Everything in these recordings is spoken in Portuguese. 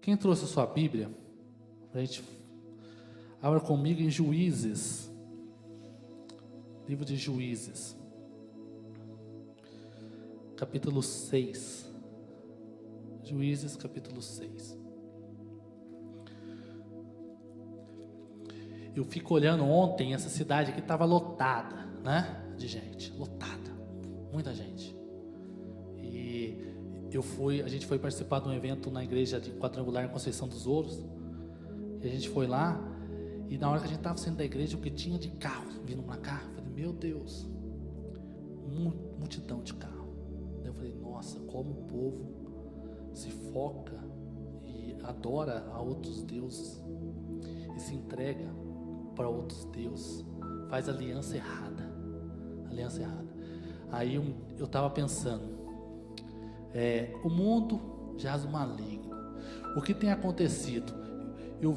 Quem trouxe a sua Bíblia? A gente abra comigo em Juízes. Livro de Juízes. Capítulo 6. Juízes, capítulo 6. Eu fico olhando ontem, essa cidade aqui estava lotada, né? De gente, lotada, muita gente. E a gente foi participar de um evento na igreja de Quadrangular em Conceição dos Ouros. E a gente foi lá, e na hora que a gente estava saindo da igreja, o que tinha de carro vindo para cá, eu falei, meu Deus, multidão de carro. Daí eu falei, nossa, como o povo se foca e adora a outros deuses e se entrega para outros deuses, faz aliança errada. Aí eu estava pensando, o mundo jaz o maligno. O que tem acontecido? Eu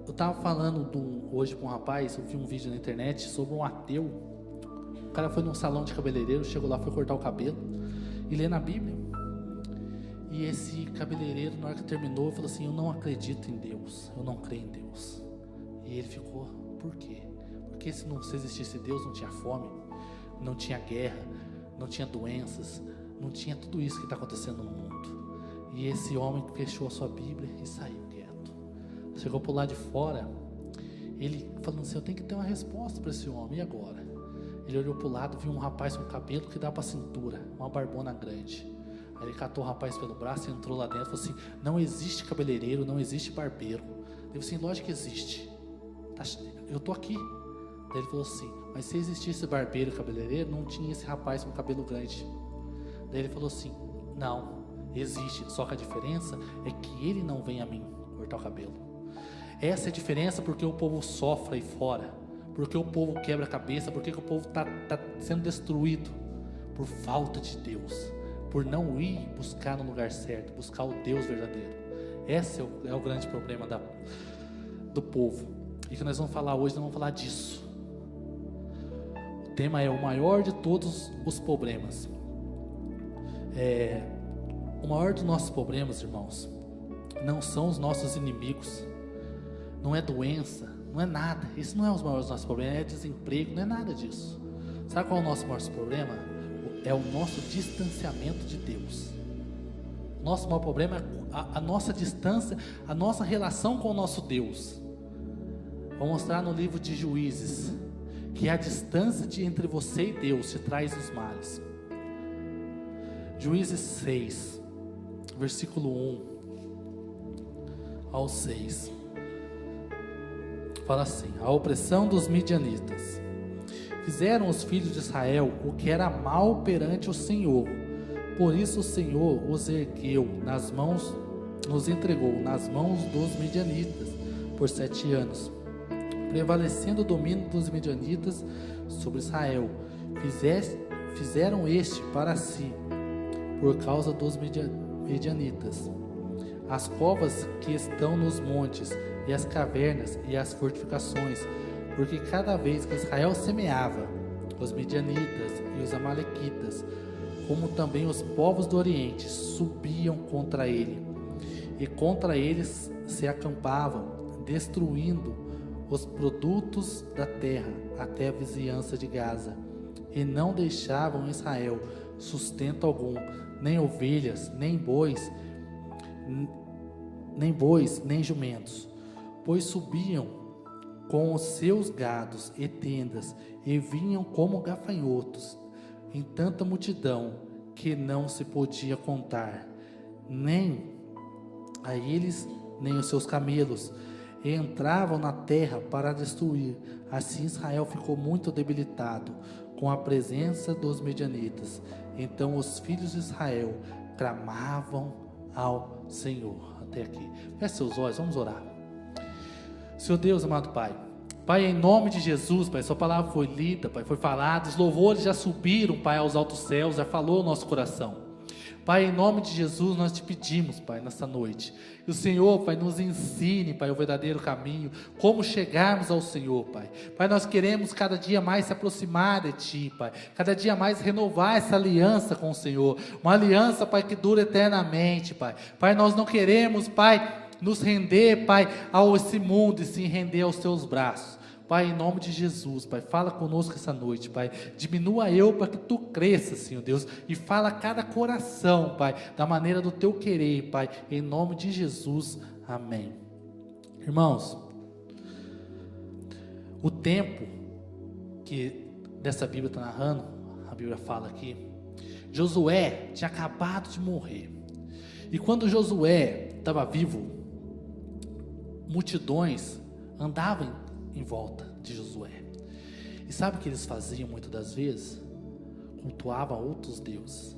estava falando hoje com um rapaz, eu vi um vídeo na internet sobre um ateu. O cara foi num salão de cabeleireiro, chegou lá, foi cortar o cabelo e lê na Bíblia. E esse cabeleireiro, na hora que terminou, falou assim, eu não acredito em Deus, eu não creio em Deus. E ele ficou, por quê? Porque se existisse Deus, não tinha fome, não tinha guerra, não tinha doenças, não tinha tudo isso que está acontecendo no mundo. E esse homem fechou a sua Bíblia e saiu quieto. Chegou por lá de fora, ele falando assim, eu tenho que ter uma resposta para esse homem, e agora? Ele olhou para o lado, viu um rapaz com cabelo que dá para a cintura, uma barbona grande. Aí ele catou o rapaz pelo braço e entrou lá dentro e falou assim, não existe cabeleireiro, não existe barbeiro. Ele falou assim, lógico que existe. Eu estou aqui. Daí ele falou assim, mas se existisse barbeiro e cabeleireiro, não tinha esse rapaz com cabelo grande. Daí ele falou assim, não, existe, só que a diferença é que ele não vem a mim cortar o cabelo. Essa é a diferença porque o povo sofre aí fora, porque o povo quebra a cabeça, porque o povo está sendo destruído por falta de Deus, por não ir buscar no lugar certo, buscar o Deus verdadeiro. Esse é o grande problema do povo. E que nós vamos falar hoje, nós vamos falar disso. O tema é o maior de todos os problemas. O maior dos nossos problemas, irmãos, não são os nossos inimigos, não é doença, não é nada. Isso não é os maiores dos nossos problemas, é desemprego, não é nada disso. Sabe qual é o nosso maior problema? É o nosso distanciamento de Deus. O nosso maior problema é a nossa distância, a nossa relação com o nosso Deus. Vou mostrar no livro de Juízes que a distância entre você e Deus te traz os males. Juízes 6, versículo 1 ao 6. Fala assim: a opressão dos midianitas. Fizeram os filhos de Israel o que era mal perante o Senhor. Por isso o Senhor os ergueu nas mãos, nos entregou nas mãos dos midianitas por 7 anos. Prevalecendo o domínio dos midianitas sobre Israel, fizeram este para si, por causa dos midianitas, as covas que estão nos montes, e as cavernas e as fortificações, porque cada vez que Israel semeava, os midianitas e os amalequitas, como também os povos do Oriente, subiam contra ele, e contra eles se acampavam, destruindo os produtos da terra até a vizinhança de Gaza, e não deixavam em Israel sustento algum, nem ovelhas, nem bois, nem jumentos, pois subiam com os seus gados e tendas, e vinham como gafanhotos, em tanta multidão que não se podia contar, nem a eles, nem os seus camelos, e entravam na terra para destruir. Assim Israel ficou muito debilitado com a presença dos midianitas. Então os filhos de Israel clamavam ao Senhor. Até aqui. Feche seus olhos, vamos orar. Senhor Deus, amado Pai, Pai, em nome de Jesus, Pai, sua palavra foi lida, Pai, foi falada, os louvores já subiram, Pai, aos altos céus, já falou o nosso coração. Pai, em nome de Jesus, nós te pedimos, Pai, nessa noite, que o Senhor, Pai, nos ensine, Pai, o verdadeiro caminho, como chegarmos ao Senhor, Pai. Pai, nós queremos cada dia mais se aproximar de Ti, Pai, cada dia mais renovar essa aliança com o Senhor, uma aliança, Pai, que dura eternamente, Pai. Pai, nós não queremos, Pai, nos render, Pai, a esse mundo e se render aos teus braços. Pai, em nome de Jesus, Pai, fala conosco essa noite, Pai. Diminua eu para que tu cresça, Senhor Deus, e fala a cada coração, Pai, da maneira do teu querer, Pai, em nome de Jesus, amém. Irmãos, o tempo que dessa Bíblia está narrando, a Bíblia fala aqui, Josué tinha acabado de morrer, e quando Josué estava vivo, multidões andavam em volta de Josué. E sabe o que eles faziam muitas das vezes? Cultuavam outros deuses.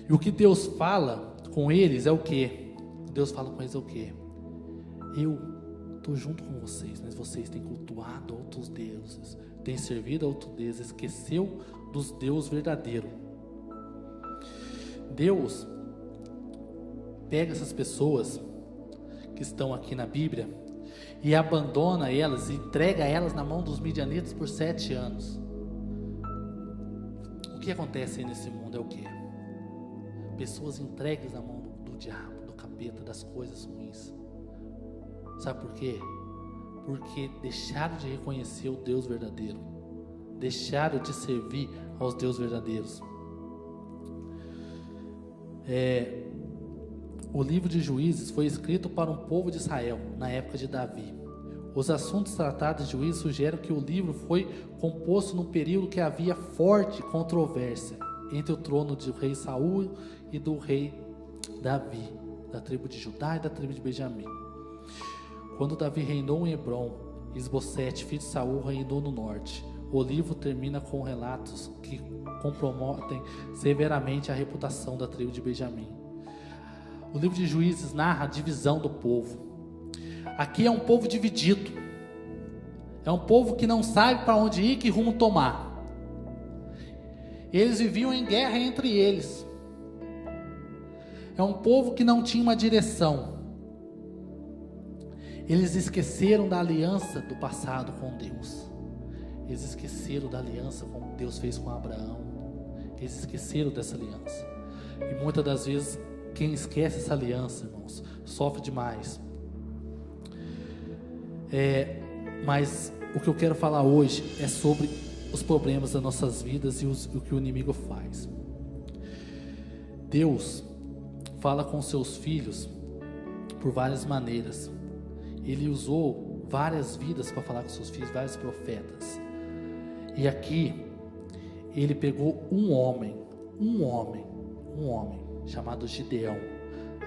E o que Deus fala com eles é o quê? Deus fala com eles é o quê? Eu estou junto com vocês, mas vocês têm cultuado outros deuses, têm servido a outros deuses, esqueceu dos deuses verdadeiros. Deus pega essas pessoas que estão aqui na Bíblia e abandona elas, e entrega elas na mão dos midianitas por 7 anos. O que acontece aí nesse mundo é o quê? Pessoas entregues na mão do diabo, do capeta, das coisas ruins. Sabe por quê? Porque deixaram de reconhecer o Deus verdadeiro, deixaram de servir aos deuses verdadeiros. O livro de Juízes foi escrito para um povo de Israel, na época de Davi. Os assuntos tratados de Juízes sugerem que o livro foi composto num período que havia forte controvérsia entre o trono do rei Saul e do rei Davi, da tribo de Judá e da tribo de Benjamim. Quando Davi reinou em Hebrom, Isbosete, filho de Saul, reinou no norte. O livro termina com relatos que comprometem severamente a reputação da tribo de Benjamim. O livro de Juízes narra a divisão do povo. Aqui é um povo dividido. É um povo que não sabe para onde ir, que rumo tomar. Eles viviam em guerra entre eles. É um povo que não tinha uma direção. Eles esqueceram da aliança do passado com Deus. Eles esqueceram da aliança que Deus fez com Abraão. Eles esqueceram dessa aliança. E muitas das vezes, quem esquece essa aliança, irmãos, sofre demais. Mas o que eu quero falar hoje é sobre os problemas das nossas vidas e o que o inimigo faz. Deus fala com seus filhos por várias maneiras. Ele usou várias vidas para falar com seus filhos, vários profetas. E aqui, ele pegou um homem chamado Gideão.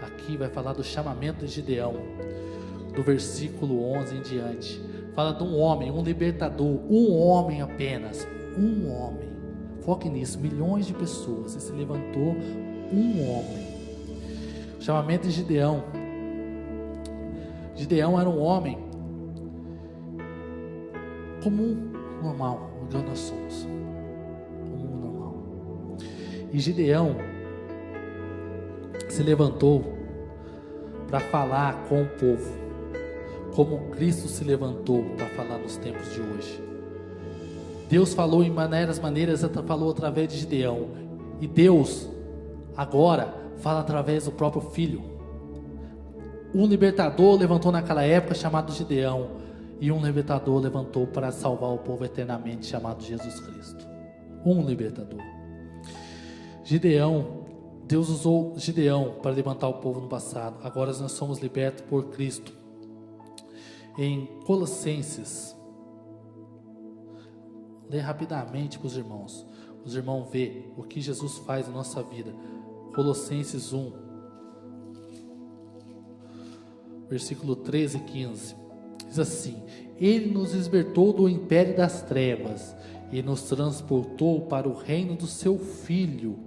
Aqui vai falar do chamamento de Gideão, do versículo 11 em diante. Fala de um homem, um libertador, um homem apenas, um homem. Foque nisso, milhões de pessoas, e se levantou um homem. O chamamento de Gideão. Gideão era um homem comum, normal, igual nós somos. Comum, normal. E Gideão se levantou para falar com o povo, como Cristo se levantou para falar nos tempos de hoje. Deus falou em maneiras, falou através de Gideão. E Deus agora fala através do próprio Filho. Um libertador levantou naquela época chamado Gideão, e um libertador levantou para salvar o povo eternamente chamado Jesus Cristo. Um libertador. Deus usou Gideão para levantar o povo no passado. Agora nós somos libertos por Cristo. Em Colossenses, lê rapidamente para os irmãos ver o que Jesus faz na nossa vida. Colossenses 1, versículo 13 e 15, diz assim: Ele nos libertou do império das trevas e nos transportou para o reino do seu Filho,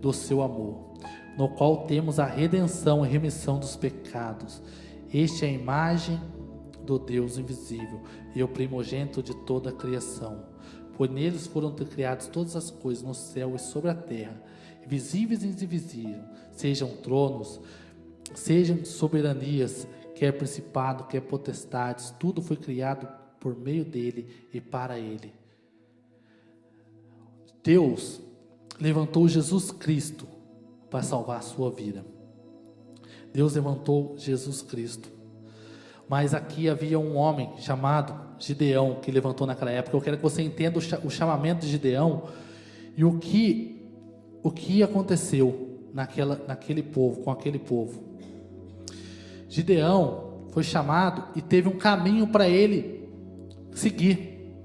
do seu amor, no qual temos a redenção e remissão dos pecados. Este é a imagem do Deus invisível e o primogênito de toda a criação. Pois neles foram criadas todas as coisas no céu e sobre a terra, visíveis e invisíveis, sejam tronos, sejam soberanias, quer principado, quer potestades, tudo foi criado por meio dele e para ele. Deus levantou Jesus Cristo para salvar a sua vida. Deus levantou Jesus Cristo. Mas aqui havia um homem chamado Gideão, que levantou naquela época. Eu quero que você entenda o chamamento de Gideão e o que aconteceu naquele povo, com aquele povo. Gideão foi chamado e teve um caminho para ele seguir.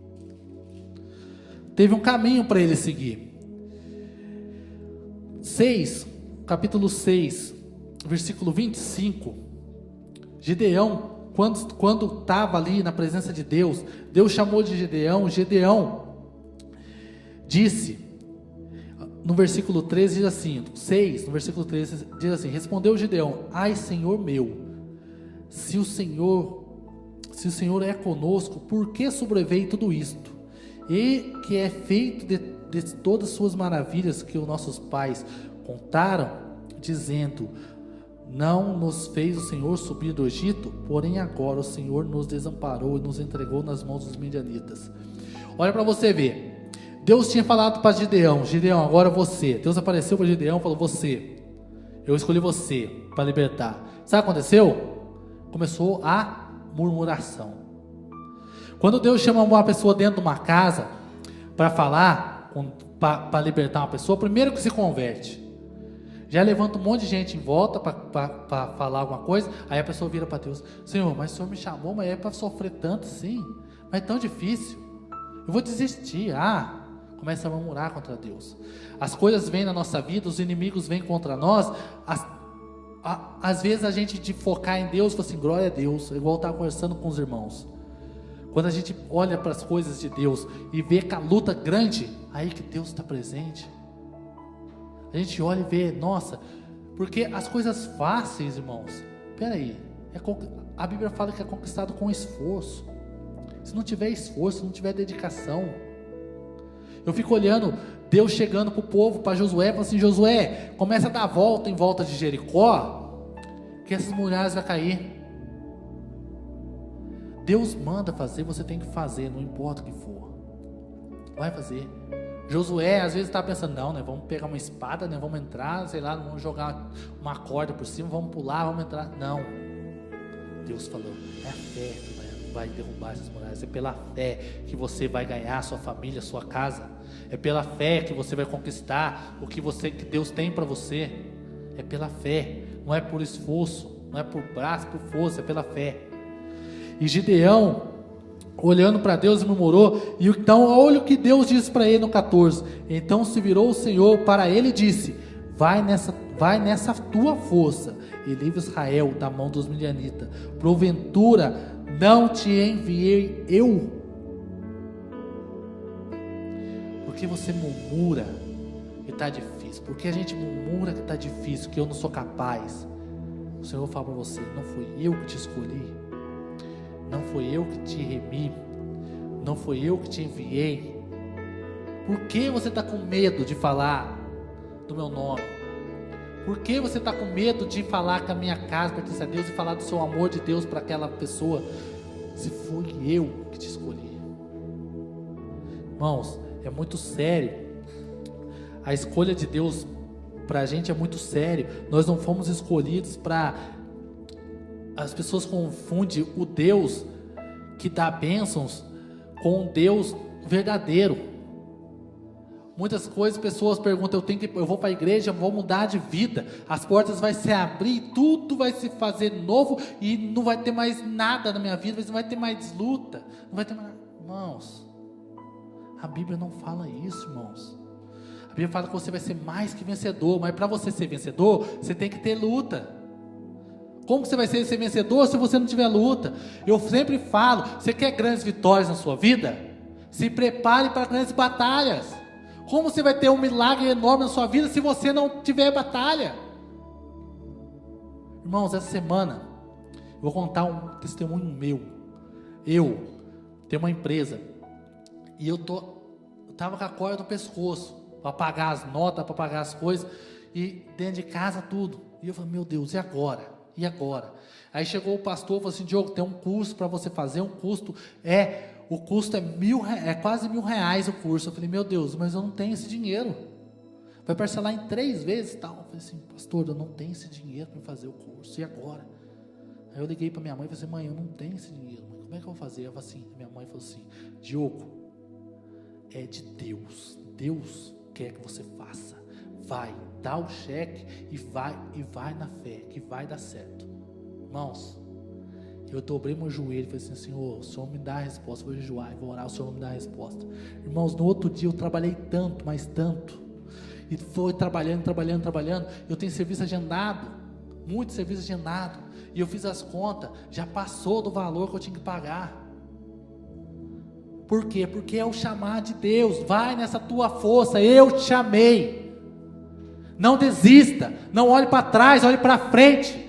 Teve um caminho para ele seguir. Capítulo 6, versículo 25. Gideão, quando estava ali na presença de Deus, Deus chamou de Gideão. Gideão disse, no versículo 13 diz assim, 6, no versículo 13 diz assim: respondeu Gideão: ai, Senhor meu, se o Senhor é conosco, por que sobreveio tudo isto? E que é feito de todas as suas maravilhas que os nossos pais contaram, dizendo: não nos fez o Senhor subir do Egito, porém agora o Senhor nos desamparou e nos entregou nas mãos dos midianitas. Olha para você ver, Deus tinha falado para Gideão: Gideão, agora você. Deus apareceu para Gideão e falou: você, eu escolhi você para libertar. Sabe o que aconteceu? Começou a murmuração. Quando Deus chama uma pessoa dentro de uma casa para falar, para libertar uma pessoa, primeiro que se converte. Já levanta um monte de gente em volta para falar alguma coisa. Aí a pessoa vira para Deus: Senhor, mas o Senhor me chamou, mas é para sofrer tanto assim? Mas é tão difícil. Eu vou desistir. Começa a murmurar contra Deus. As coisas vêm na nossa vida, os inimigos vêm contra nós. Às vezes a gente de focar em Deus, fala assim: glória a Deus. É igual eu estava conversando com os irmãos. Quando a gente olha para as coisas de Deus e vê que a luta é grande, aí que Deus está presente. A gente olha e vê, nossa, porque as coisas fáceis, irmãos, peraí, a Bíblia fala que é conquistado com esforço. Se não tiver esforço, se não tiver dedicação. Eu fico olhando Deus chegando para o povo, para Josué, falando assim: Josué, começa a dar volta em volta de Jericó, que essas muralhas vão cair. Deus manda fazer, você tem que fazer, não importa o que for. Vai fazer. Josué às vezes está pensando: não, né, vamos pegar uma espada, né, vamos entrar, sei lá, vamos jogar uma corda por cima, vamos pular, vamos entrar. Não. Deus falou: é a fé que vai derrubar essas muralhas. É pela fé que você vai ganhar a sua família, a sua casa. É pela fé que você vai conquistar o que Deus tem para você. É pela fé, não é por esforço, não é por braço, por força, é pela fé. E Gideão, olhando para Deus, murmurou. E então olha o que Deus disse para ele no 14: então se virou o Senhor para ele e disse: vai nessa tua força e livra Israel da mão dos midianitas. Porventura não te enviei eu? Porque você murmura que está difícil? Porque a gente murmura que está difícil, que eu não sou capaz. O Senhor fala para você: não foi eu que te escolhi, não foi eu que te remi, não foi eu que te enviei. Por que você está com medo de falar do meu nome? Por que você está com medo de falar que a minha casa pertence a Deus e falar do seu amor de Deus para aquela pessoa, se foi eu que te escolhi? Irmãos, é muito sério. A escolha de Deus para a gente é muito sério. Nós não fomos escolhidos para... As pessoas confundem o Deus que dá bênçãos com o Deus verdadeiro. Muitas coisas, pessoas perguntam: eu vou para a igreja, vou mudar de vida, as portas vão se abrir, tudo vai se fazer novo e não vai ter mais nada na minha vida, não vai ter mais luta, não vai ter mais... Irmãos, a Bíblia não fala isso, irmãos. A Bíblia fala que você vai ser mais que vencedor, mas para você ser vencedor, você tem que ter luta. Como você vai ser vencedor se você não tiver luta? Eu sempre falo: você quer grandes vitórias na sua vida? Se prepare para grandes batalhas. Como você vai ter um milagre enorme na sua vida se você não tiver batalha? Irmãos, essa semana eu vou contar um testemunho meu. Eu tenho uma empresa e eu estava com a corda no pescoço para pagar as notas, para pagar as coisas, e dentro de casa tudo. E eu falei: meu Deus, e agora? E agora? Aí chegou o pastor e falou assim: Diogo, tem um curso para você fazer, o custo é quase R$1.000 o curso. Eu falei: meu Deus, mas eu não tenho esse dinheiro. Vai parcelar em 3 vezes e tal. Eu falei assim, pastor, eu não tenho esse dinheiro para fazer o curso, e agora? Aí eu liguei para minha mãe e falei assim, mãe, eu não tenho esse dinheiro, mãe, como é que eu vou fazer? Eu falei assim, minha mãe falou assim, Diogo, é de Deus, Deus quer que você faça, vai, dá o cheque e vai na fé, que vai dar certo. Irmãos, eu dobrei meu joelho e falei assim, Senhor, o Senhor me dá a resposta, eu vou jejuar e vou orar, o Senhor me dá a resposta. Irmãos, no outro dia eu trabalhei tanto, mas tanto, e foi trabalhando, eu tenho serviço agendado, muito serviço agendado, e eu fiz as contas, já passou do valor que eu tinha que pagar. Por quê? Porque é o chamar de Deus, vai nessa tua força, eu te chamei, não desista, não olhe para trás, olhe para frente.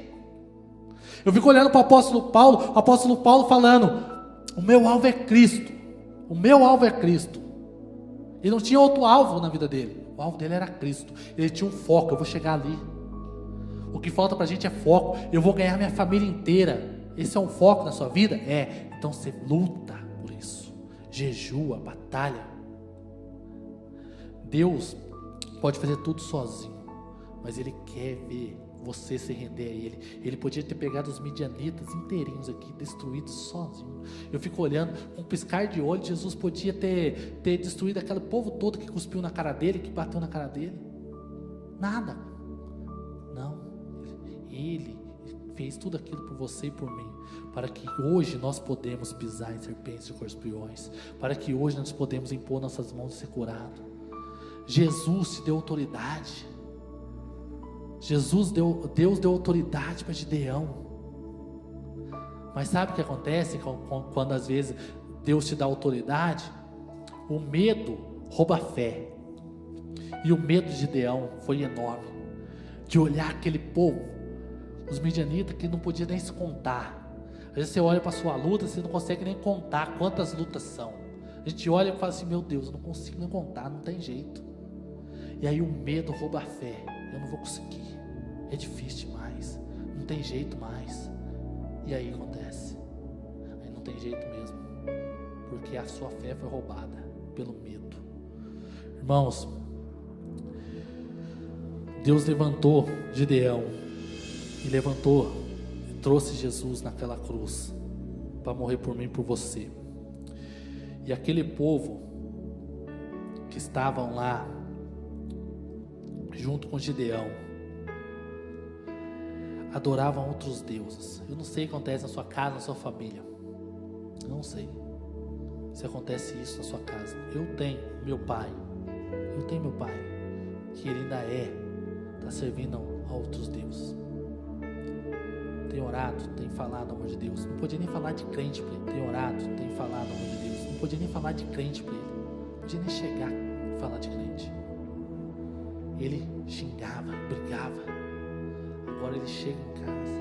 Eu fico olhando para o apóstolo Paulo falando, o meu alvo é Cristo, ele não tinha outro alvo na vida dele, o alvo dele era Cristo, ele tinha um foco, eu vou chegar ali, o que falta para a gente é foco, eu vou ganhar minha família inteira, esse é um foco na sua vida? Então você luta por isso, jejua, batalha. Deus pode fazer tudo sozinho, mas Ele quer ver você se render a Ele. Ele podia ter pegado os midianitas inteirinhos aqui, destruídos sozinho. Eu fico olhando, com um piscar de olho, Jesus podia ter destruído aquele povo todo que cuspiu na cara dele, que bateu na cara dele. Nada. Não. Ele fez tudo aquilo por você e por mim, para que hoje nós podemos pisar em serpentes e escorpiões, para que hoje nós podemos impor nossas mãos e ser curado. Jesus te deu autoridade. Deus deu autoridade para Gideão. Mas sabe o que acontece quando às vezes Deus te dá autoridade? O medo rouba a fé. E o medo de Gideão foi enorme, de olhar aquele povo, os midianitas, que não podia nem se contar. Às vezes você olha para a sua luta, você não consegue nem contar quantas lutas são. A gente olha e fala assim, meu Deus, eu não consigo nem contar, não tem jeito. E aí o medo rouba a fé. Eu não vou conseguir, é difícil demais, não tem jeito mais. E aí acontece, aí não tem jeito mesmo, porque a sua fé foi roubada pelo medo. Irmãos, Deus levantou Gideão, e trouxe Jesus naquela cruz, para morrer por mim e por você. E aquele povo que estavam lá, junto com Gideão, adoravam outros deuses. Eu não sei o que acontece na sua casa, na sua família. Eu não sei se acontece isso na sua casa. Eu tenho meu pai, que ele ainda está servindo a outros deuses. Tem orado, tem falado o amor de Deus. Não podia nem falar de crente para ele. Tem orado, tem falado o amor de Deus. Não podia nem falar de crente para ele. Não podia nem chegar a falar de crente. Ele xingava, brigava. Agora ele chega em casa,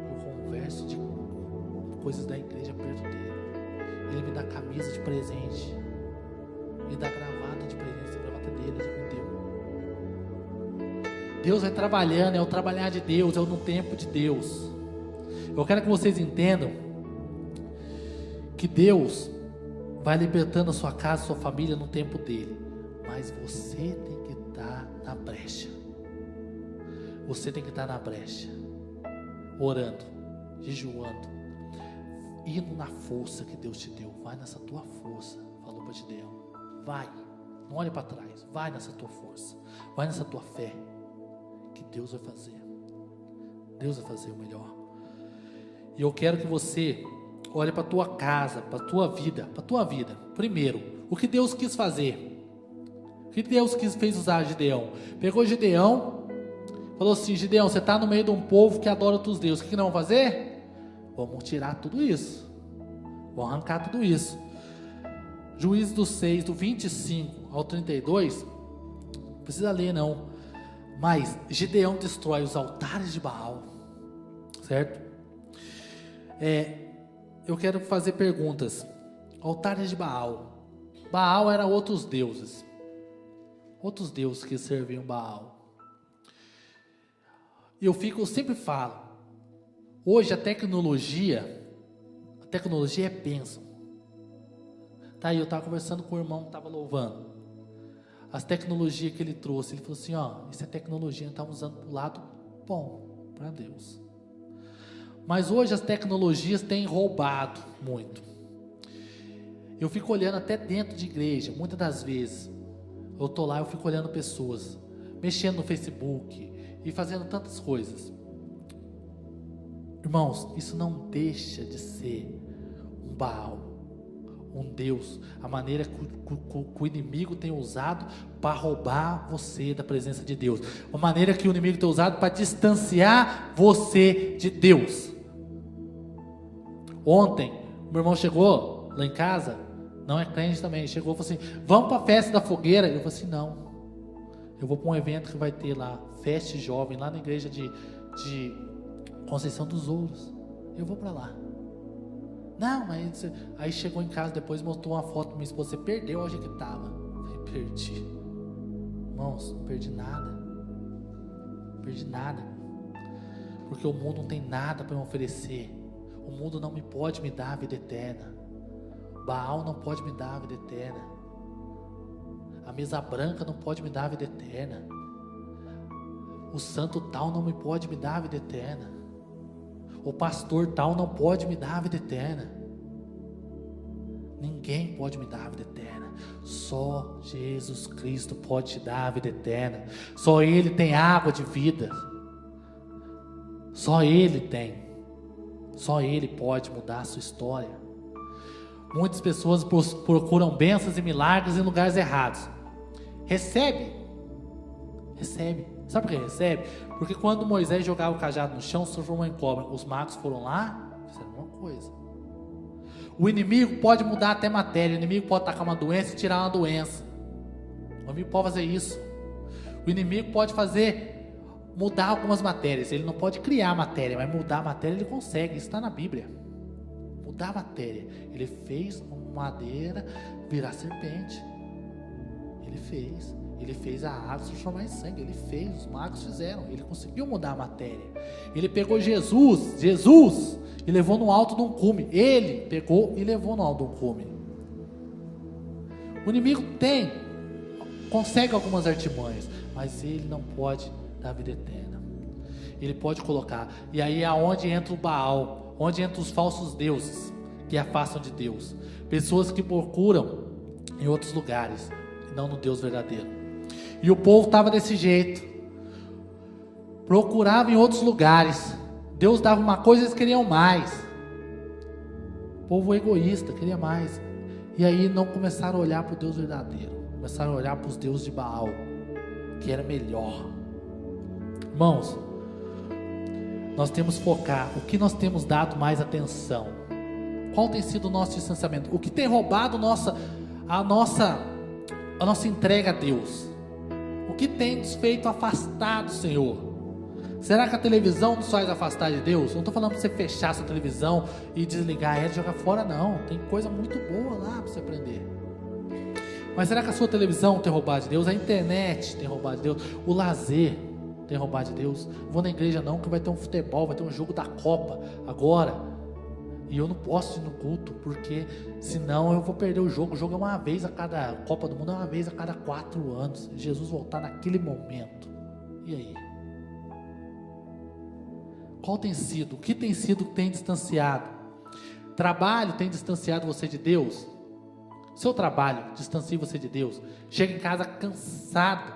eu converso de coisas da igreja perto dele. Ele me dá camisa de presente, me dá gravata de presente. A gravata dele ele me deu. Deus vai trabalhando, é o trabalhar de Deus, é o no tempo de Deus. Eu quero que vocês entendam que Deus vai libertando a sua casa, a sua família no tempo dele, mas você tem que estar na brecha. Você tem que estar na brecha, orando, jejuando, indo na força que Deus te deu. Vai nessa tua força, falou para Gideão. Vai, não olhe para trás, vai nessa tua força, vai nessa tua fé, que Deus vai fazer. Deus vai fazer o melhor. E eu quero que você olhe para a tua casa, para a tua vida. Primeiro, o que Deus quis fazer? O que Deus fez usar Gideão? Pegou Gideão, falou assim, Gideão, você está no meio de um povo que adora outros deuses, o que nós vamos fazer? Vamos tirar tudo isso, vamos arrancar tudo isso. Juízes do 6, do 25 ao 32, não precisa ler não, mas Gideão destrói os altares de Baal, certo? Eu quero fazer perguntas. Altares de Baal. Baal era outros deuses que serviam Baal. Eu sempre falo, hoje a tecnologia é bênção. Tá aí, eu estava conversando com o irmão que estava louvando. as tecnologias que ele trouxe, ele falou assim, isso é tecnologia, nós estamos usando para o lado bom, para Deus. Mas hoje as tecnologias têm roubado muito. Eu fico olhando até dentro de igreja, muitas das vezes, eu estou lá, eu fico olhando pessoas, mexendo no Facebook e fazendo tantas coisas. Irmãos, isso não deixa de ser um Baal, um Deus, a maneira que o inimigo tem usado para roubar você da presença de Deus, a maneira que o inimigo tem usado para distanciar você de Deus. Ontem, meu irmão chegou lá em casa, não é crente também, chegou e falou assim, vamos para a festa da fogueira? Eu falei assim, não, eu vou para um evento que vai ter lá, Festa Jovem, lá na igreja de Conceição dos Ouros, eu vou para lá. Não, mas aí chegou em casa depois, mostrou uma foto para minha esposa, você perdeu onde que estava? Eu perdi. Irmãos, não perdi nada, porque o mundo não tem nada para me oferecer, o mundo não me pode me dar a vida eterna, Baal não pode me dar a vida eterna, a mesa branca não pode me dar a vida eterna, o santo tal não me pode me dar a vida eterna, o pastor tal não pode me dar a vida eterna. Ninguém pode me dar a vida eterna. Só Jesus Cristo pode te dar a vida eterna. Só Ele tem água de vida. Só Ele tem. Só Ele pode mudar a sua história. Muitas pessoas procuram bênçãos e milagres em lugares errados. Recebe. Sabe por que recebe? Porque quando Moisés jogava o cajado no chão, se transformou em cobra. Os magos foram lá, fizeram uma coisa. O inimigo pode mudar até matéria. O inimigo pode atacar uma doença e tirar uma doença. O inimigo pode fazer isso. O inimigo pode mudar algumas matérias. Ele não pode criar matéria, mas mudar a matéria ele consegue. Isso está na Bíblia. Mudar a matéria. Ele fez uma madeira virar serpente. Ele fez a água se transformar em sangue. Ele fez, os magos fizeram. Ele conseguiu mudar a matéria. Ele pegou Jesus e levou no alto de um cume. Ele pegou e levou no alto de um cume. O inimigo consegue algumas artimanhas, mas ele não pode dar vida eterna. Ele pode colocar. E aí é onde entra o Baal, onde entram os falsos deuses que afastam de Deus. Pessoas que procuram em outros lugares, não no Deus verdadeiro. E o povo estava desse jeito, procurava em outros lugares. Deus dava uma coisa, eles queriam mais. O povo egoísta, queria mais. E aí não começaram a olhar para o Deus verdadeiro, começaram a olhar para os deuses de Baal, que era melhor. Irmãos, nós temos que focar. O que nós temos dado mais atenção? Qual tem sido o nosso distanciamento? O que tem roubado a nossa entrega a Deus? O que tem nos feito afastar do Senhor? Será que a televisão nos faz afastar de Deus? Não estou falando para você fechar sua televisão e desligar ela e jogar fora, não. Tem coisa muito boa lá para você aprender. Mas será que a sua televisão tem roubado de Deus? A internet tem roubado de Deus? O lazer tem roubado de Deus? Vou na igreja não, que vai ter um futebol, vai ter um jogo da Copa agora. E eu não posso ir no culto, porque senão eu vou perder o jogo. O jogo é uma vez a cada... Copa do Mundo é uma vez a cada 4 anos. Jesus voltar naquele momento. E aí? Qual tem sido? O que tem sido que tem distanciado? Trabalho tem distanciado você de Deus? Seu trabalho distancia você de Deus? Chega em casa cansado.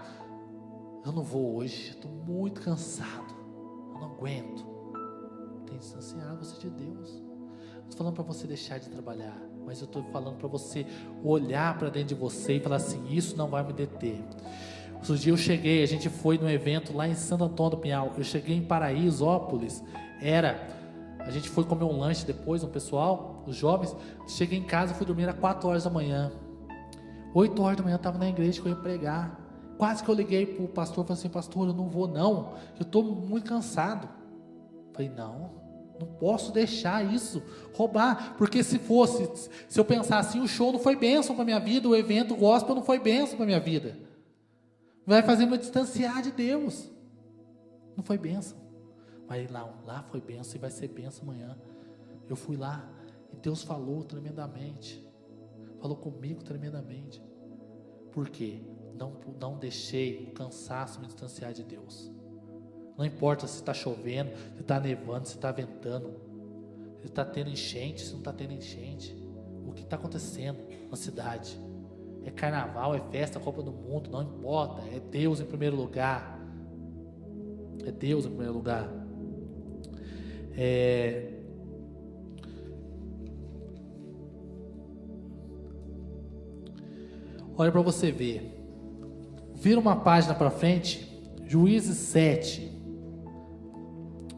Eu não vou hoje, estou muito cansado. Eu não aguento. Tem distanciado você de Deus. Estou falando para você deixar de trabalhar, mas eu estou falando para você olhar para dentro de você e falar assim, isso não vai me deter. Outro dia a gente foi num evento lá em Santo Antônio do Pinhal. Eu cheguei em Paraisópolis, a gente foi comer um lanche depois, um pessoal, os jovens. Cheguei em casa, fui dormir às 4 horas da manhã. 8 horas da manhã eu estava na igreja que eu ia pregar. Quase que eu liguei para o pastor e falei assim, pastor, eu não vou não, eu estou muito cansado. Falei, não posso deixar isso roubar, porque se eu pensar assim, o show não foi bênção para minha vida, o evento gospel não foi bênção para minha vida, vai fazer me distanciar de Deus, não foi bênção, mas lá foi bênção e vai ser bênção amanhã. Eu fui lá e Deus falou tremendamente, falou comigo tremendamente. Por quê? não deixei o cansaço me distanciar de Deus. Não importa se está chovendo, se está nevando, se está ventando, se está tendo enchente, se não está tendo enchente. O que está acontecendo na cidade? É carnaval, é festa, Copa do Mundo, não importa. É Deus em primeiro lugar. É Deus em primeiro lugar. Olha para você ver. Vira uma página para frente. Juízes 7,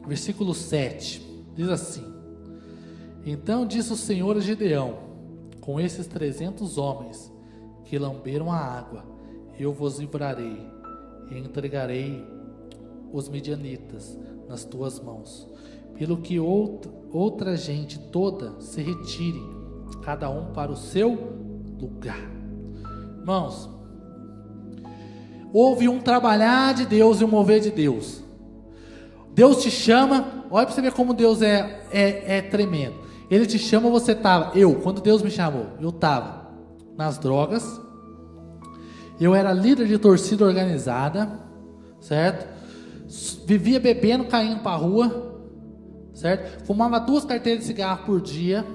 versículo 7. Diz assim: Então disse o Senhor a Gideão: Com esses 300 homens que lamberam a água, eu vos livrarei e entregarei os midianitas nas tuas mãos, pelo que outra gente toda se retire, cada um para o seu lugar. Irmãos, houve um trabalhar de Deus e um mover de Deus. Deus te chama, olha para você ver como Deus é tremendo. Ele te chama, você estava. Quando Deus me chamou, eu estava nas drogas, eu era líder de torcida organizada, certo? Vivia bebendo, caindo para a rua, certo? Fumava 2 carteiras de cigarro por dia.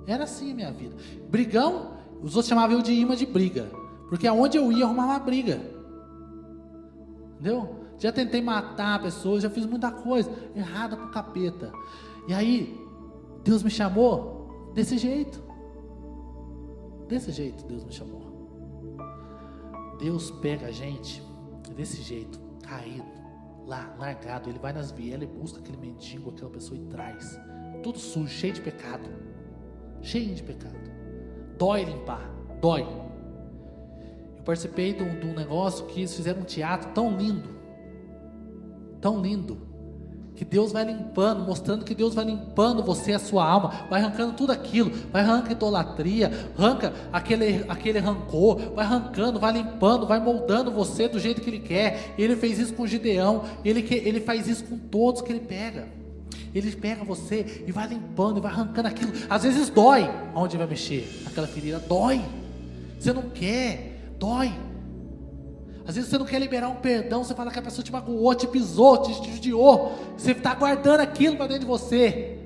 Era assim a minha vida. Brigão, os outros chamavam eu de imã de briga, porque aonde eu ia arrumava briga. Entendeu? Já tentei matar pessoas, já fiz muita coisa errada pro capeta. E aí, Deus me chamou desse jeito. Desse jeito Deus me chamou. Deus pega a gente desse jeito, caído, lá, largado. Ele vai nas vielas e busca aquele mendigo, aquela pessoa e traz. Tudo sujo, cheio de pecado. Cheio de pecado. Dói limpar, dói. Eu participei de um negócio que eles fizeram um teatro tão lindo, que Deus vai limpando, mostrando que Deus vai limpando você, a sua alma, vai arrancando tudo aquilo, vai arrancar idolatria, arranca aquele rancor, vai arrancando, vai limpando, vai moldando você do jeito que Ele quer. Ele fez isso com Gideão, ele faz isso com todos que Ele pega. Ele pega você e vai limpando, e vai arrancando aquilo. Às vezes dói onde vai mexer, aquela ferida dói, você não quer, dói. Às vezes você não quer liberar um perdão, você fala que a pessoa te magoou, te pisou, te judiou, você está guardando aquilo para dentro de você.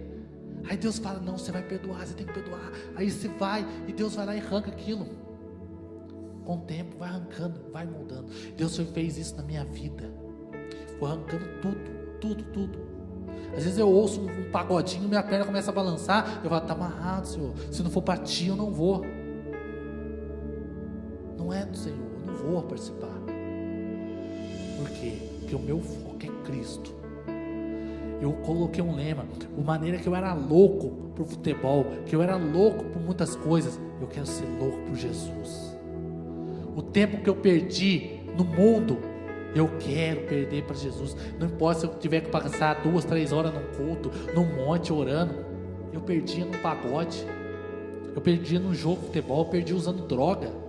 Aí Deus fala: não, você vai perdoar, você tem que perdoar. Aí você vai, e Deus vai lá e arranca aquilo. Com o tempo vai arrancando, vai moldando. Deus fez isso na minha vida, foi arrancando tudo. Às vezes eu ouço um pagodinho, minha perna começa a balançar, eu falo: está amarrado, Senhor, se não for para ti eu não vou. Não é do Senhor, eu não vou participar. Por quê? Porque o meu foco é Cristo. Eu coloquei um lema: a maneira que eu era louco por futebol, que eu era louco por muitas coisas, eu quero ser louco por Jesus. O tempo que eu perdi no mundo, eu quero perder para Jesus. Não importa se eu tiver que passar 2, 3 horas num culto, num monte orando. Eu perdia no pagode, eu perdia no jogo de futebol, eu perdia usando droga.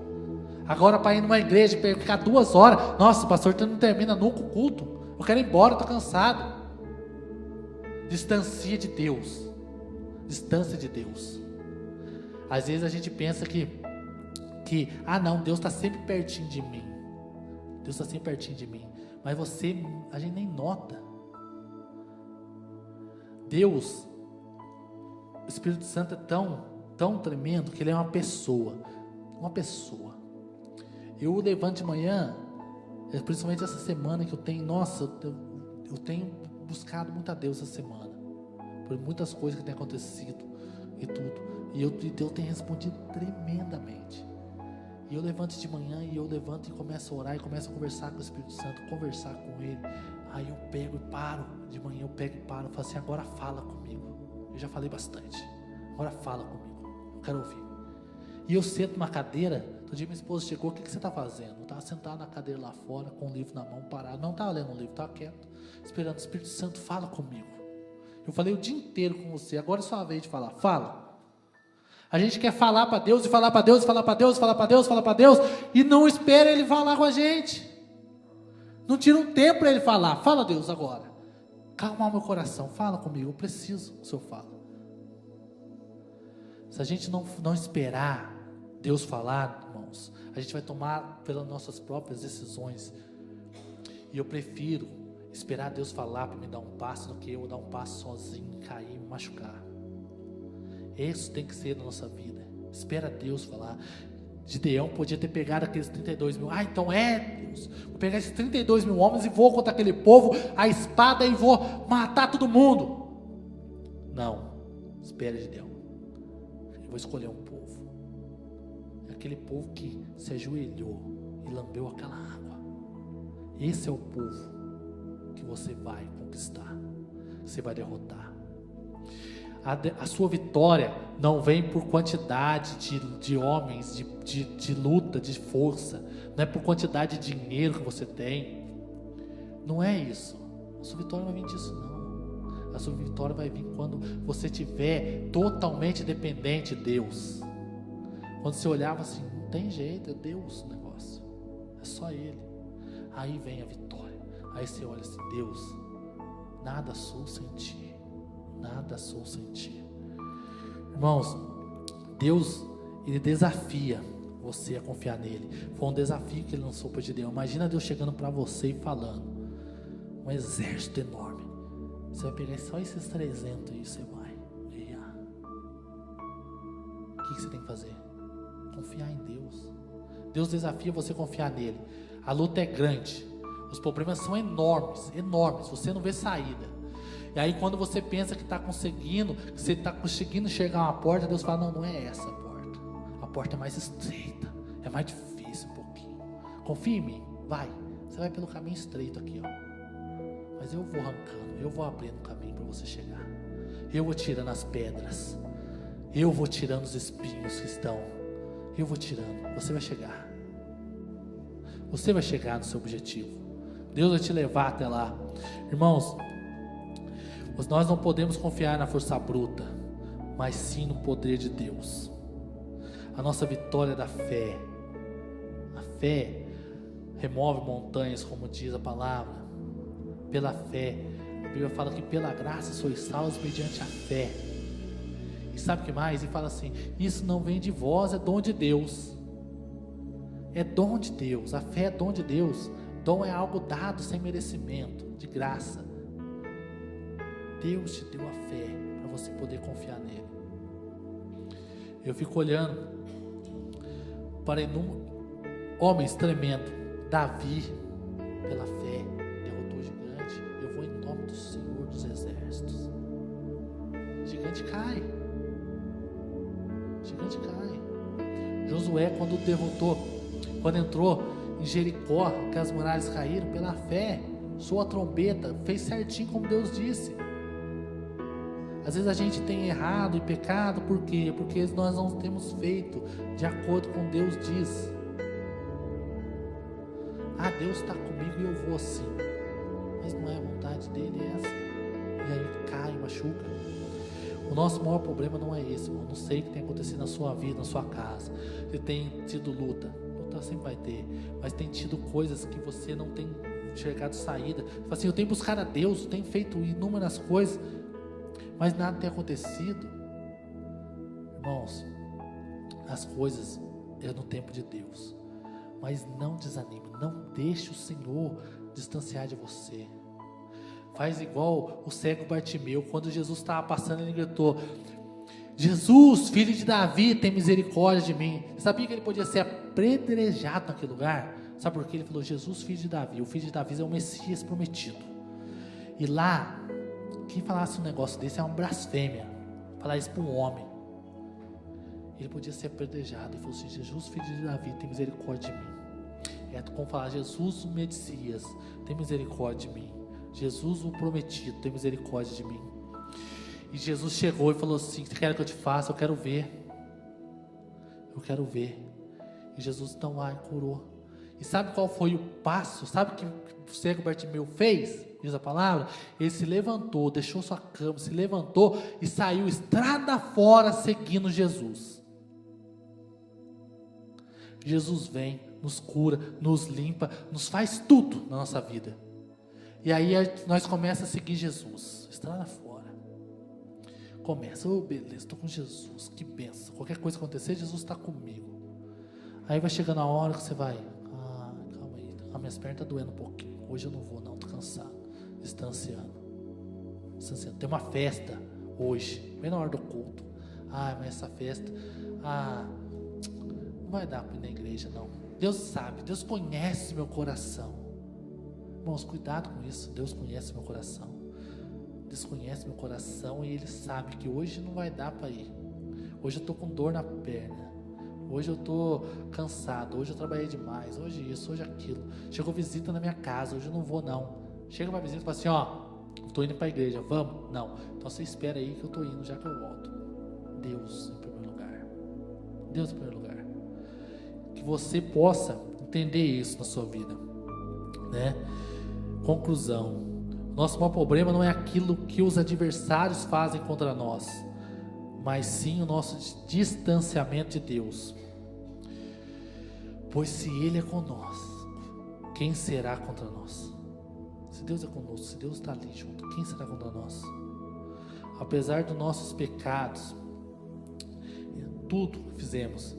Agora para ir numa igreja, ficar 2 horas, nossa, o pastor não termina nunca o culto, eu quero ir embora, estou cansado. Distancia de Deus. Distância de Deus. Às vezes a gente pensa que não, Deus está sempre pertinho de mim. Deus está sempre pertinho de mim. Mas a gente nem nota. Deus, o Espírito Santo é tão tremendo que Ele é uma pessoa. Uma pessoa. Eu levanto de manhã, principalmente essa semana que eu tenho, eu tenho buscado muito a Deus essa semana, por muitas coisas que têm acontecido e tudo, e Deus tem respondido tremendamente. E eu levanto de manhã, e eu levanto e começo a orar, e começo a conversar com o Espírito Santo, conversar com Ele. Aí eu pego e paro, de manhã eu pego e paro, eu falo assim: agora fala comigo. Eu já falei bastante, agora fala comigo, eu quero ouvir. E eu sento numa cadeira. Outro dia minha esposa chegou: o que você está fazendo? Eu estava sentado na cadeira lá fora, com um livro na mão, parado. Não estava lendo um livro, estava quieto, esperando. O Espírito Santo: fala comigo. Eu falei o dia inteiro com você, agora é sua vez de falar. Fala. A gente quer falar para Deus, e falar para Deus, e falar para Deus, falar para Deus, falar para Deus, e não espera Ele falar com a gente. Não tira um tempo para Ele falar. Fala, Deus, agora. Calma o meu coração, fala comigo, eu preciso que o Senhor fale. Se a gente não esperar Deus falar, irmão, irmãos. A gente vai tomar pelas nossas próprias decisões. E eu prefiro esperar Deus falar para me dar um passo do que eu dar um passo sozinho, cair e me machucar. Isso tem que ser na nossa vida. Espera Deus falar. Gideão podia ter pegado aqueles 32 mil. Então Deus, vou pegar esses 32 mil homens e vou contra aquele povo, a espada, e vou matar todo mundo. Não, espera Gideão. Eu vou escolher um povo. Aquele povo que se ajoelhou e lambeu aquela água. Esse é o povo que você vai conquistar, que você vai derrotar. A sua vitória não vem por quantidade de homens, de luta, de força. Não é por quantidade de dinheiro que você tem. Não é isso. A sua vitória não vai vir disso, não. A sua vitória vai vir quando você estiver totalmente dependente de Deus. Quando você olhava assim, não tem jeito, é Deus o negócio. É só Ele. Aí vem a vitória. Aí você olha assim, Deus, nada sou sem Ti. Nada sou sem Ti. Irmãos, Deus, Ele desafia você a confiar nele. Foi um desafio que Ele lançou para Gideão. Imagina Deus chegando para você e falando, um exército enorme, você vai pegar só esses 300 e você vai guerrear. O que você tem que fazer? Confiar em Deus. Deus desafia você a confiar nele. A luta é grande, os problemas são enormes, enormes, você não vê saída. E aí quando você pensa que está conseguindo, que você está conseguindo enxergar uma porta, Deus fala, não é essa a porta. A porta é mais estreita, é mais difícil um pouquinho. Confia em mim, vai. Você vai pelo caminho estreito aqui, ó. Mas eu vou arrancando, eu vou abrindo o caminho para você chegar. Eu vou tirando as pedras. Eu vou tirando os espinhos que estão. Eu vou tirando, você vai chegar. Você vai chegar no seu objetivo. Deus vai te levar até lá. Irmãos, nós não podemos confiar na força bruta, mas sim no poder de Deus. A nossa vitória é da fé. A fé remove montanhas, como diz a palavra. Pela fé. A Bíblia fala que pela graça sois salvos mediante a fé. E sabe o que mais? E fala assim, isso não vem de vós, é dom de Deus. É dom de Deus. A fé é dom de Deus. Dom é algo dado sem merecimento, de graça. Deus te deu a fé para você poder confiar nele. Eu fico olhando para homens tremendos. Davi, pela fé, derrotou o gigante. Eu vou em nome do Senhor dos Exércitos. O gigante cai. O gigante cai. Josué, quando entrou em Jericó, que as muralhas caíram, pela fé, soou a trombeta, fez certinho como Deus disse. Às vezes a gente tem errado e pecado, por quê? Porque nós não temos feito de acordo com Deus diz. Deus está comigo e eu vou assim. Mas não é a vontade dele essa. E aí cai, machuca. O nosso maior problema não é esse, irmão. Não sei o que tem acontecido na sua vida, na sua casa. Você tem tido luta sempre vai ter. Mas tem tido coisas que você não tem enxergado saída. Você fala assim, eu tenho buscado a Deus, eu tenho feito inúmeras coisas, mas nada tem acontecido. Irmãos, as coisas é no tempo de Deus. Mas não desanime, não deixe o Senhor distanciar de você. Faz igual o cego Bartimeu, quando Jesus estava passando, ele gritou, Jesus, filho de Davi, tem misericórdia de mim. Sabia que ele podia ser apedrejado naquele lugar? Sabe por quê? Ele falou, Jesus, filho de Davi. O filho de Davi é o Messias prometido. E lá, quem falasse um negócio desse é uma blasfêmia. Falar isso para um homem. Ele podia ser apedrejado. Ele falou assim, Jesus, filho de Davi, tem misericórdia de mim. É como falar, Jesus, o Messias, tem misericórdia de mim. Jesus, o prometido, tem misericórdia de mim. E Jesus chegou e falou assim, você quer que eu te faça? Eu quero ver. Eu quero ver. E Jesus então lá e curou. E sabe qual foi o passo? Sabe o que o cego Bartimeu fez? Diz a palavra. Ele se levantou, deixou sua cama, se levantou e saiu estrada fora seguindo Jesus. Jesus vem, nos cura, nos limpa, nos faz tudo na nossa vida. E aí nós começamos a seguir Jesus, estrada fora. Começa, beleza, estou com Jesus, que benção. Qualquer coisa acontecer, Jesus está comigo. Aí vai chegando a hora que você vai, calma aí, minhas pernas estão doendo um pouquinho, hoje eu não vou não, estou cansado, distanciando. Tem uma festa hoje, bem na hora do culto, mas essa festa, não vai dar para ir na igreja não. Deus sabe, Deus conhece meu coração. Irmãos, cuidado com isso. Deus conhece meu coração. Deus conhece meu coração e Ele sabe que hoje não vai dar para ir. Hoje eu estou com dor na perna. Hoje eu estou cansado. Hoje eu trabalhei demais. Hoje isso, hoje aquilo. Chegou visita na minha casa. Hoje eu não vó não. Chega uma visita e fala assim, estou indo para a igreja. Vamos? Não. Então você espera aí que eu estou indo já que eu volto. Deus em primeiro lugar. Deus em primeiro lugar. Que você possa entender isso na sua vida, né? Conclusão: nosso maior problema não é aquilo que os adversários fazem contra nós, mas sim o nosso distanciamento de Deus. Pois se Ele é conosco, quem será contra nós? Se Deus é conosco, se Deus está ali junto, quem será contra nós? Apesar dos nossos pecados, tudo que fizemos,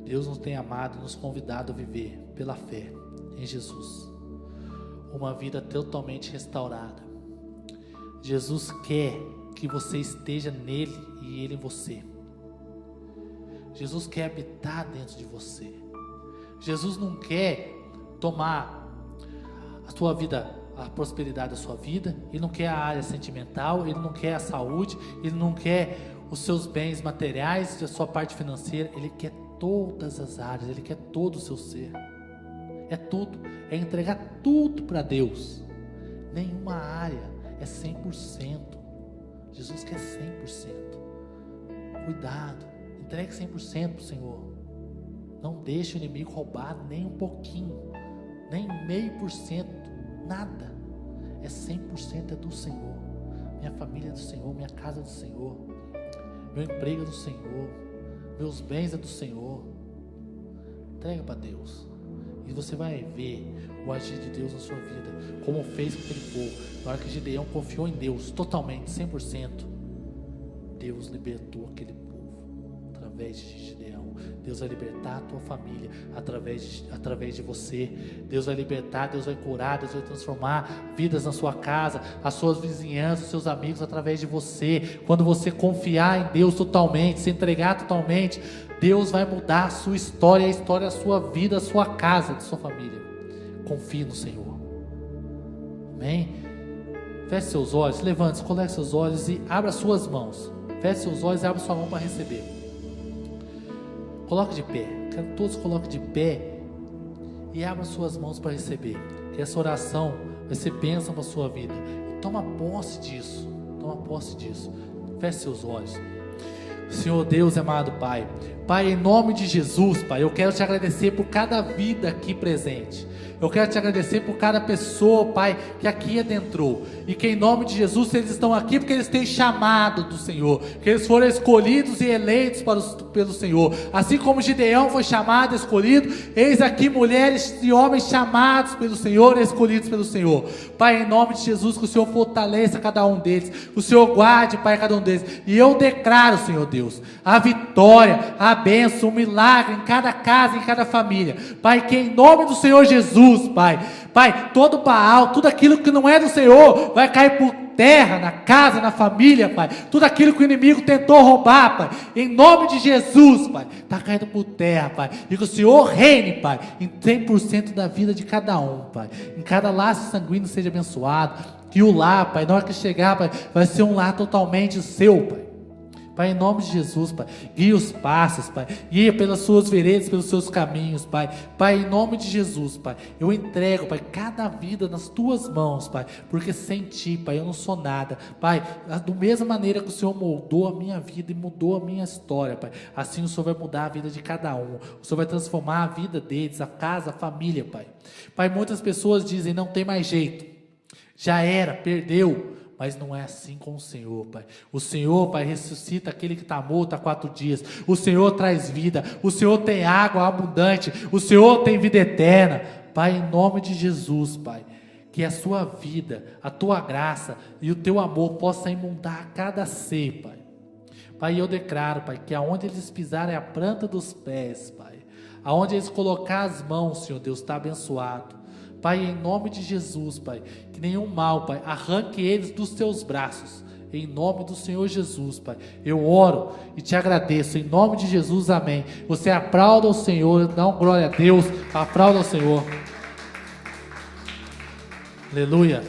Deus nos tem amado e nos convidado a viver pela fé em Jesus uma vida totalmente restaurada. Jesus quer que você esteja nele e ele em você. Jesus quer habitar dentro de você. Jesus não quer tomar a sua vida, a prosperidade da sua vida. Ele não quer a área sentimental, ele não quer a saúde, ele não quer os seus bens materiais, a sua parte financeira. Ele quer todas as áreas, Ele quer todo o seu ser. É tudo, é entregar tudo para Deus. Nenhuma área é 100%. Jesus quer 100%. Cuidado, entregue 100% para o Senhor. Não deixe o inimigo roubar nem um pouquinho, nem 0,5%, nada. É 100% é do Senhor. Minha família é do Senhor, minha casa é do Senhor, meu emprego é do Senhor, meus bens é do Senhor. Entrega para Deus e você vai ver o agir de Deus na sua vida, como fez com aquele povo. Na hora que Gideão confiou em Deus totalmente, 100%, Deus libertou aquele povo através de Gideão. Deus vai libertar a tua família através de você. Deus vai libertar, Deus vai curar, Deus vai transformar vidas na sua casa, as suas vizinhanças, os seus amigos através de você. Quando você confiar em Deus totalmente, se entregar totalmente, Deus vai mudar a sua história, a história da sua vida, a sua casa, da sua família. Confie no Senhor. Amém? Feche seus olhos, levante-se, coloque seus olhos e abra suas mãos. Feche seus olhos e abra sua mão para receber. Coloque de pé, quero que todos coloquem de pé e abram suas mãos para receber. Que essa oração vai ser bênção para a sua vida. Toma posse disso, feche seus olhos. Senhor Deus amado Pai, Pai, em nome de Jesus, Pai, eu quero te agradecer por cada vida aqui presente. Eu quero te agradecer por cada pessoa, Pai, que aqui adentrou. E que em nome de Jesus, eles estão aqui porque eles têm chamado do Senhor. Que eles foram escolhidos e eleitos pelo Senhor. Assim como Gideão foi chamado e escolhido, eis aqui mulheres e homens chamados pelo Senhor e escolhidos pelo Senhor. Pai, em nome de Jesus, que o Senhor fortaleça cada um deles. Que o Senhor guarde, Pai, cada um deles. E eu declaro, Senhor Deus, a vitória, a bênção, o milagre em cada casa, em cada família. Pai, que em nome do Senhor Jesus, Pai, todo Baal, tudo aquilo que não é do Senhor, vai cair por terra, na casa, na família, Pai. Tudo aquilo que o inimigo tentou roubar, Pai, em nome de Jesus, Pai, está caindo por terra, Pai. E que o Senhor reine, Pai, em 100% da vida de cada um, Pai. Em cada laço sanguíneo seja abençoado. Que o lar, Pai, na hora que chegar, Pai, vai ser um lar totalmente seu, Pai. Pai, em nome de Jesus, Pai, guia os passos, Pai, guia pelas suas veredas, pelos seus caminhos, Pai. Pai, em nome de Jesus, Pai, eu entrego, Pai, cada vida nas tuas mãos, Pai, porque sem ti, Pai, eu não sou nada. Pai, da mesma maneira que o Senhor moldou a minha vida e mudou a minha história, Pai, assim o Senhor vai mudar a vida de cada um. O Senhor vai transformar a vida deles, a casa, a família, Pai. Pai, muitas pessoas dizem, não tem mais jeito, já era, perdeu. Mas não é assim com o Senhor, Pai. O Senhor, Pai, ressuscita aquele que está morto há 4 dias. O Senhor traz vida. O Senhor tem água abundante. O Senhor tem vida eterna. Pai, em nome de Jesus, Pai, que a sua vida, a tua graça e o teu amor possa inundar cada ser, Pai. Pai, eu declaro, Pai, que aonde eles pisarem a planta dos pés, Pai, Aonde eles colocar as mãos, Senhor Deus, está abençoado. Pai, em nome de Jesus, Pai, que nenhum mal, Pai, arranque eles dos teus braços. Em nome do Senhor Jesus, Pai, eu oro e te agradeço. Em nome de Jesus, amém. Você aplauda o Senhor, dá uma glória a Deus. Aplauda o Senhor. Aleluia.